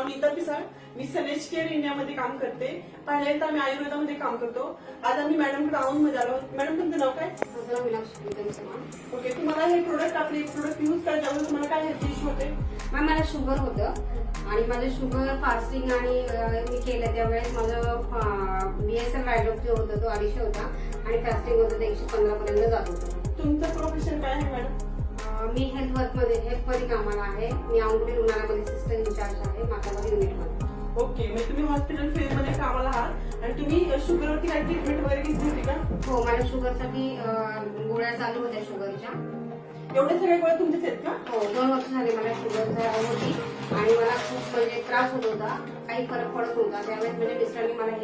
नीता पिसाळ. मी सनेज care इंडियामध्ये काम करते. पहिल्यांदा आम्ही आयुर्वेदामध्ये काम करतो. आज आम्ही मॅडमकडे राऊंड मध्ये आलो. मॅडम तुमचं नाव काय? माझं मीनाक्षी त्यांचं नाव. ओके, तुम्हाला हे प्रोडक्ट आपले प्रोडक्ट युज करायच्यावर तुम्हाला काय हेल्थ इश्यू होते? मॅम मला शुगर होतं आणि माझं शुगर फास्टिंग आणि मी केलं त्यावेळेस माझं BSL रायडॉक जो होता तो 250 होता आणि फास्टिंग होतं ते 115 पर्यंत जात होतं. तुमचं प्रोफेशन काय आहे मॅडम? मी हेल्थमध्ये कामाला आहे. मी औंधळी रुग्णालयामध्ये सिस्टर इंचार्ज आहे मातावर युनिटमध्ये. ओके, म्हणजे तुम्ही हॉस्पिटल फील्ड मध्ये कामाला आहात आणि तुम्ही शुगरवरती काही ट्रीटमेंट वगैरे घेतली होती का? हो, माझ्या शुगरसाठी गोळ्या चालू होत्या शुगरच्या. एवढे सगळे गोळ्या तुमचेच आहेत का? हो, 2 वर्ष झाले मला शुगर होती आणि मला खूप म्हणजे त्रास होत होता, काही फरक पडत नव्हता. त्यावेळेस म्हणजे मिस्टरने मला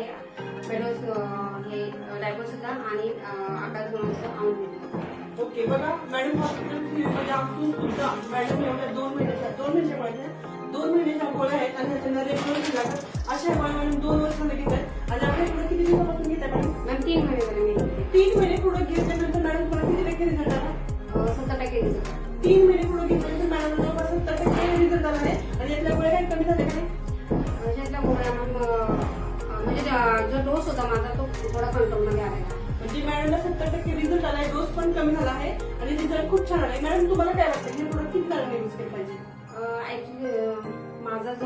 हे डायबोस होता आणि आकाश गुणांचं औंध दिलं. ओके, बघा मॅडम हॉस्पिटल फील्ड मध्ये असून सुद्धा मॅडम एवढ्या 2 महिन्याच्या 2 महिन्याच्या गोळ्या आहेत आणि त्यांना रेग्युलर घेतात. अशा गोळ्या मॅडम 2 वर्षांमध्ये घेत आहेत आणि आपल्या पुढे किती दिवसापासून घेत आहे मॅडम? मॅम 3 महिने झाले मी घेते. 3 महिने पुढे घेतल्यानंतर मॅडम तुम्हाला किती टक्के रिझल्ट आला? 70% रिझल्ट. 3 महिने पुढे घेतल्यानंतर मॅडम जवळपास 70% रिझल्ट आला आहे आणि यातल्या गोळ्या काही कमी झाल्या का नाही? त्यातल्या गोळ्या म्हणजे जो डोस होता माझा तो थोडा कंट्रोलमध्ये आलेला. म्हणजे मॅडमला 70% रिझल्ट आलाय, डोस पण कमी झाला आहे आणि रिझल्ट खूप छान आलाय. मॅडम तुम्हाला काय वाटतं हे प्रोडक्ट किती जणांनी यूज केलं पाहिजे? ऍक्च्युली माझा जो